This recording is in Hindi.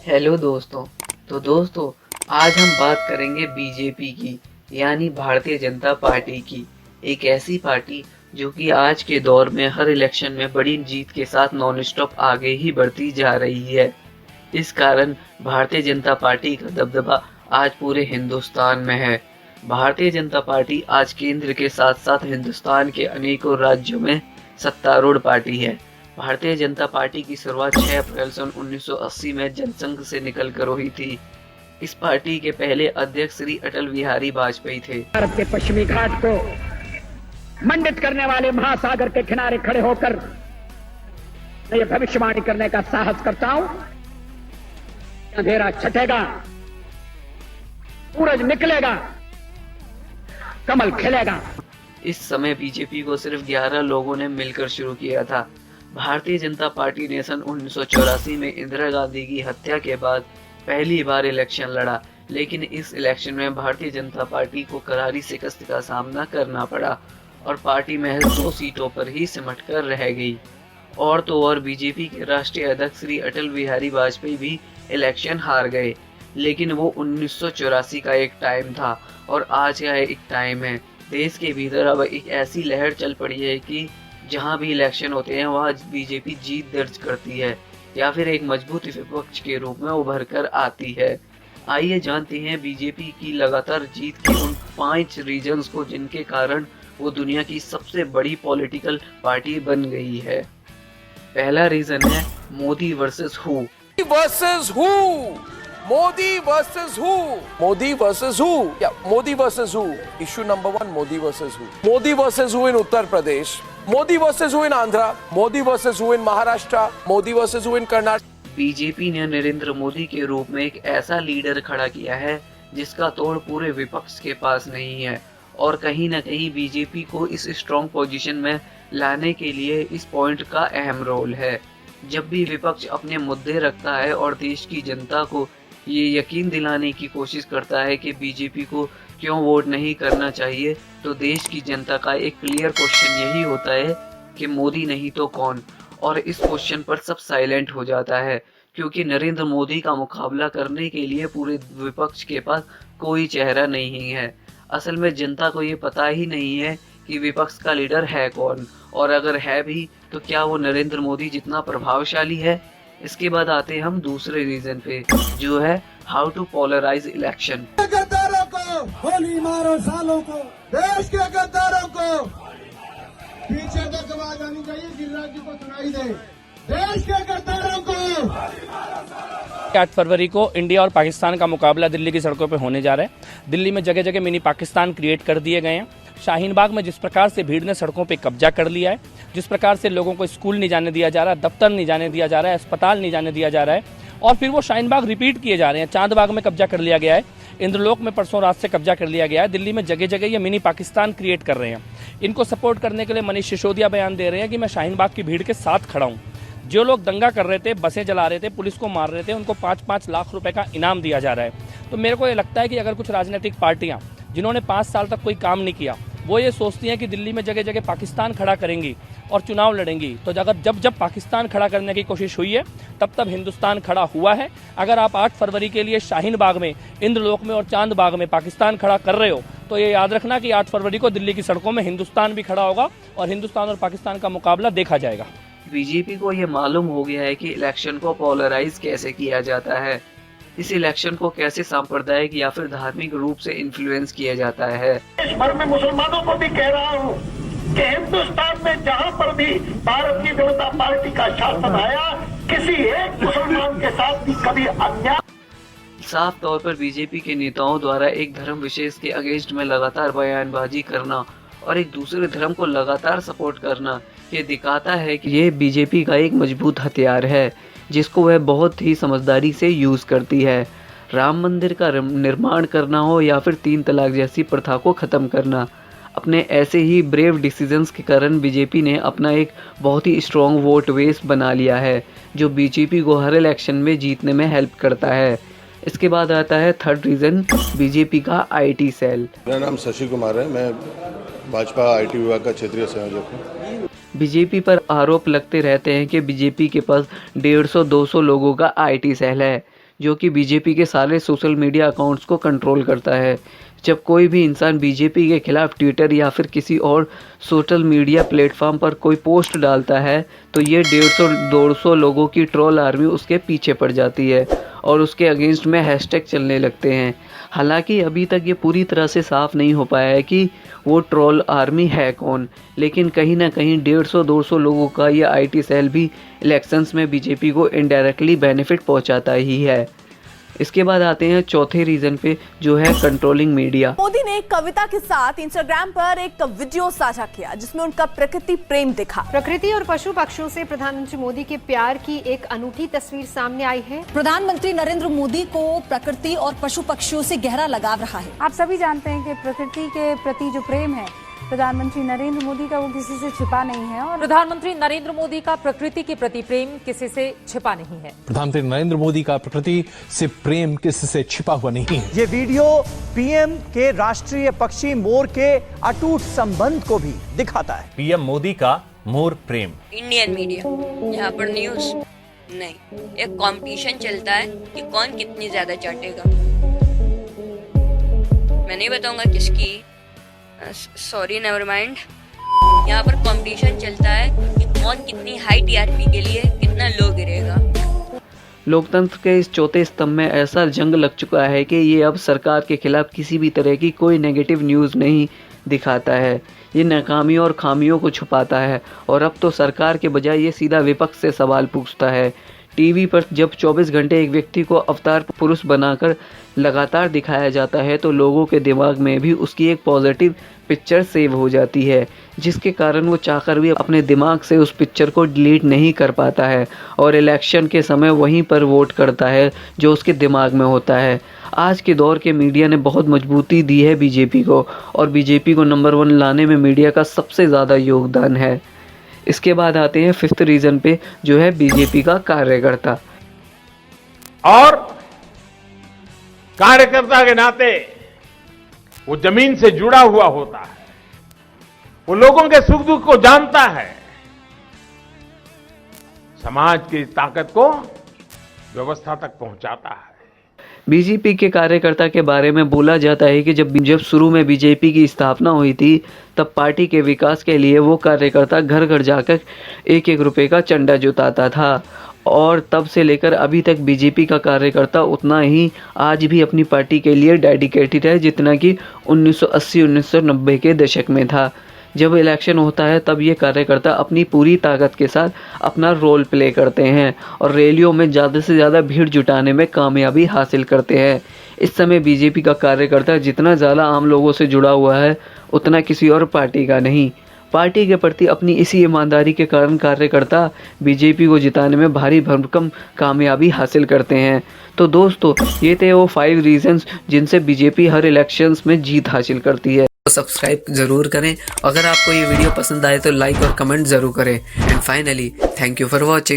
हेलो दोस्तों। तो दोस्तों, आज हम बात करेंगे बीजेपी की, यानी भारतीय जनता पार्टी की। एक ऐसी पार्टी जो कि आज के दौर में हर इलेक्शन में बड़ी जीत के साथ नॉन स्टॉप आगे ही बढ़ती जा रही है। इस कारण भारतीय जनता पार्टी का दबदबा आज पूरे हिंदुस्तान में है। भारतीय जनता पार्टी आज केंद्र के साथ साथ हिंदुस्तान के अनेकों राज्यों में सत्तारूढ़ पार्टी है। भारतीय जनता पार्टी की शुरुआत 6 अप्रैल सन 1980 में जनसंघ से निकलकर हुई थी। इस पार्टी के पहले अध्यक्ष श्री अटल बिहारी वाजपेयी थे। भारत के पश्चिमी घाट को मंडित करने वाले महासागर के किनारे खड़े होकर मैं ये भविष्यवाणी करने का साहस करता हूं, अंधेरा छटेगा, सूरज निकलेगा, कमल खिलेगा। इस समय बीजेपी को सिर्फ 11 लोगों ने मिलकर शुरू किया था। भारतीय जनता पार्टी ने सन 1984 में इंदिरा गांधी की हत्या के बाद पहली बार इलेक्शन लड़ा, लेकिन इस इलेक्शन में भारतीय जनता पार्टी को करारी शिकस्त का सामना करना पड़ा और पार्टी महज 2 सीटों पर ही सिमट कर रह गई। और तो और बीजेपी के राष्ट्रीय अध्यक्ष श्री अटल बिहारी वाजपेयी भी इलेक्शन हार गए। लेकिन वो 1984 का एक टाइम था और आज का एक टाइम है। देश के भीतर अब एक ऐसी लहर चल पड़ी है कि जहां भी इलेक्शन होते हैं वहां बीजेपी जीत दर्ज करती है या फिर एक मजबूत विपक्ष के रूप में उभर कर आती है। आइए जानते हैं बीजेपी की लगातार जीत के उन 5 रीजंस को जिनके कारण वो दुनिया की सबसे बड़ी पॉलिटिकल पार्टी बन गई है। पहला रीजन है Modi versus who. Versus who? Modi versus who? Modi versus who? Yeah, Modi versus who? Issue number 1, Modi versus who? Modi versus who in Uttar Pradesh? Modi versus who in Andhra? Modi versus who in Maharashtra? Modi versus who in Karnataka? BJP ने नरेंद्र मोदी के रूप में एक ऐसा लीडर खड़ा किया है जिसका तोड़ पूरे विपक्ष के पास नहीं है, और कहीं ना कहीं बीजेपी को इस स्ट्रॉन्ग पोजीशन में लाने के लिए इस पॉइंट का अहम रोल है। जब भी विपक्ष अपने मुद्दे रखता है और देश की जनता को ये यकीन दिलाने की कोशिश करता है कि बीजेपी को क्यों वोट नहीं करना चाहिए, तो देश की जनता का एक क्लियर क्वेश्चन यही होता है कि मोदी नहीं तो कौन। और इस क्वेश्चन पर सब साइलेंट हो जाता है, क्योंकि नरेंद्र मोदी का मुकाबला करने के लिए पूरे विपक्ष के पास कोई चेहरा नहीं है। असल में जनता को ये पता ही नहीं है कि विपक्ष का लीडर है कौन, और अगर है भी तो क्या वो नरेंद्र मोदी जितना प्रभावशाली है। इसके बाद आते हैं हम दूसरे रीजन पे, जो है हाउ टू पोलराइज इलेक्शन। गद्दारों को गोली मारो, सालों को, देश के गद्दारों को पीछे तक आवाज आनी चाहिए, गिरिराज जी को सुनाई दे, देश के गद्दारों को। 8 फरवरी को इंडिया और पाकिस्तान का मुकाबला दिल्ली की सड़कों पर होने जा रहा है। दिल्ली में जगह जगह मिनी पाकिस्तान क्रिएट कर दिए गए हैं। शाहीन बाग में जिस प्रकार से भीड़ ने सड़कों पे कब्जा कर लिया है, जिस प्रकार से लोगों को स्कूल नहीं जाने दिया जा रहा है, दफ्तर नहीं जाने दिया जा रहा है, अस्पताल नहीं जाने दिया जा रहा है, और फिर वो शाहीन बाग रिपीट किए जा रहे हैं। चांद बाग में कब्जा कर लिया गया है, इंद्रलोक में परसों रात से कब्जा कर लिया गया है। दिल्ली में जगह जगह ये मिनी पाकिस्तान क्रिएट कर रहे हैं। इनको सपोर्ट करने के लिए मनीष सिसोदिया बयान दे रहे हैं कि मैं शाहीन बाग की भीड़ के साथ खड़ा हूँ। जो लोग दंगा कर रहे थे, बसें जला रहे थे, पुलिस को मार रहे थे, उनको 5-5 लाख रुपए का इनाम दिया जा रहा है। तो मेरे को ये लगता है कि अगर कुछ राजनीतिक पार्टियां जिन्होंने 5 साल तक कोई काम नहीं किया, वो ये सोचती हैं कि दिल्ली में जगह जगह पाकिस्तान खड़ा करेंगी और चुनाव लड़ेंगी, तो अगर जब पाकिस्तान खड़ा करने की कोशिश हुई है तब हिंदुस्तान खड़ा हुआ है। अगर आप 8 फरवरी के लिए शाहीन बाग में, इंद्रलोक में और चांद बाग में पाकिस्तान खड़ा कर रहे हो, तो ये याद रखना कि 8 फरवरी को दिल्ली की सड़कों में हिंदुस्तान भी खड़ा होगा और हिंदुस्तान और पाकिस्तान का मुकाबला देखा जाएगा। बीजेपी को ये मालूम हो गया है कि इलेक्शन को पोलराइज कैसे किया जाता है। इस इलेक्शन को कैसे सांप्रदायिक या फिर धार्मिक रूप से इन्फ्लुएंस किया जाता है। देश भर में मुसलमानों को भी कह रहा हूँ कि हिंदुस्तान में जहाँ पर भी भारतीय जनता पार्टी का शासन आया, किसी एक मुसलमान के साथ भी कभी अन्याय। साफ तौर पर बीजेपी के नेताओं द्वारा एक धर्म विशेष के अगेंस्ट में लगातार बयानबाजी करना और एक दूसरे धर्म को लगातार सपोर्ट करना ये दिखाता है कि ये बीजेपी का एक मजबूत हथियार है, जिसको वह बहुत ही समझदारी से यूज करती है। राम मंदिर का निर्माण करना हो या फिर 3 तलाक जैसी प्रथा को खत्म करना, अपने ऐसे ही ब्रेव डिसीजंस के कारण बीजेपी ने अपना एक बहुत ही स्ट्रॉन्ग वोट बेस बना लिया है, जो बीजेपी को हर इलेक्शन में जीतने में हेल्प करता है। इसके बाद आता है थर्ड रीजन, बीजेपी का आईटी सेल। मेरा नाम शशि कुमार है, मैं भाजपा आईटी विभाग का क्षेत्रीय संयोजक हूँ। बीजेपी पर आरोप लगते रहते हैं कि बीजेपी के पास 150-200 लोगों का आईटी सेल है, जो कि बीजेपी के सारे सोशल मीडिया अकाउंट्स को कंट्रोल करता है। जब कोई भी इंसान बीजेपी के खिलाफ ट्विटर या फिर किसी और सोशल मीडिया प्लेटफॉर्म पर कोई पोस्ट डालता है तो ये 150-200 लोगों की ट्रोल आर्मी उसके पीछे पड़ जाती है और उसके अगेंस्ट में हैशटैग चलने लगते हैं। हालांकि अभी तक ये पूरी तरह से साफ नहीं हो पाया है कि वो ट्रोल आर्मी है कौन, लेकिन कहीं ना कहीं 150-200 लोगों का ये आईटी सेल भी इलेक्शंस में बीजेपी को इनडायरेक्टली बेनिफिट पहुंचाता ही है। इसके बाद आते हैं चौथे रीजन पे, जो है कंट्रोलिंग मीडिया। मोदी ने एक कविता के साथ इंस्टाग्राम पर एक वीडियो साझा किया जिसमें उनका प्रकृति प्रेम दिखा। प्रकृति और पशु पक्षियों से प्रधानमंत्री मोदी के प्यार की एक अनूठी तस्वीर सामने आई है। प्रधानमंत्री नरेंद्र मोदी को प्रकृति और पशु पक्षियों से गहरा लगाव रहा है। आप सभी जानते हैं कि प्रकृति के प्रति जो प्रेम है प्रधानमंत्री नरेंद्र मोदी का, वो किसी से छिपा नहीं है। और प्रधानमंत्री नरेंद्र मोदी का प्रकृति के प्रति प्रेम किसी से छिपा नहीं है। प्रधानमंत्री नरेंद्र मोदी का प्रकृति से प्रेम किसी से छिपा हुआ नहीं है। ये वीडियो पीएम के राष्ट्रीय पक्षी मोर के अटूट संबंध को भी दिखाता है। पीएम मोदी का मोर प्रेम। इंडियन मीडिया, यहाँ पर न्यूज नहीं, एक कंपटीशन चलता है कि कौन कितनी ज्यादा चाटेगा। मैं नहीं बताऊंगा किसकी, सॉरी नेवर माइंड। यहाँ पर कंपटीशन चलता है कि कौन कितनी हाई टीआरपी के लिए कितना लो गिरेगा। लोकतंत्र के इस चौथे स्तंभ में ऐसा जंग लग चुका है कि ये अब सरकार के खिलाफ किसी भी तरह की कोई नेगेटिव न्यूज़ नहीं दिखाता है। ये नाकामियों और खामियों को छुपाता है और अब तो सरकार के बजाय ये सीधा विपक्ष से सवाल पूछता है। टीवी पर जब 24 घंटे एक व्यक्ति को अवतार पुरुष बनाकर लगातार दिखाया जाता है तो लोगों के दिमाग में भी उसकी एक पॉजिटिव पिक्चर सेव हो जाती है, जिसके कारण वो चाहकर भी अपने दिमाग से उस पिक्चर को डिलीट नहीं कर पाता है और इलेक्शन के समय वहीं पर वोट करता है जो उसके दिमाग में होता है। आज के दौर के मीडिया ने बहुत मजबूती दी है बीजेपी को और बीजेपी को नंबर 1 लाने में मीडिया का सबसे ज़्यादा योगदान है। इसके बाद आते हैं 5th रीजन पे, जो है बीजेपी का कार्यकर्ता। और कार्यकर्ता के नाते वो जमीन से जुड़ा हुआ होता है, वो लोगों के सुख दुख को जानता है, समाज की ताकत को व्यवस्था तक पहुंचाता है। बीजेपी के कार्यकर्ता के बारे में बोला जाता है कि जब शुरू में बीजेपी की स्थापना हुई थी तब पार्टी के विकास के लिए वो कार्यकर्ता घर घर जाकर 1-1 रुपए का चंदा जुटाता था और तब से लेकर अभी तक बीजेपी का कार्यकर्ता उतना ही आज भी अपनी पार्टी के लिए डेडिकेटेड है जितना कि 1980-1990 के दशक में था। जब इलेक्शन होता है तब ये कार्यकर्ता अपनी पूरी ताकत के साथ अपना रोल प्ले करते हैं और रैलियों में ज़्यादा से ज़्यादा भीड़ जुटाने में कामयाबी हासिल करते हैं। इस समय बीजेपी का कार्यकर्ता जितना ज़्यादा आम लोगों से जुड़ा हुआ है उतना किसी और पार्टी का नहीं। पार्टी के प्रति अपनी इसी ईमानदारी के कारण कार्यकर्ता बीजेपी को जिताने में भारी भरकम कामयाबी हासिल करते हैं। तो दोस्तों, ये थे वो 5 रीजंस जिनसे बीजेपी हर इलेक्शंस में जीत हासिल करती है। तो सब्सक्राइब जरूर करें। अगर आपको ये वीडियो पसंद आए तो लाइक और कमेंट जरूर करें। And finally, thank you for watching.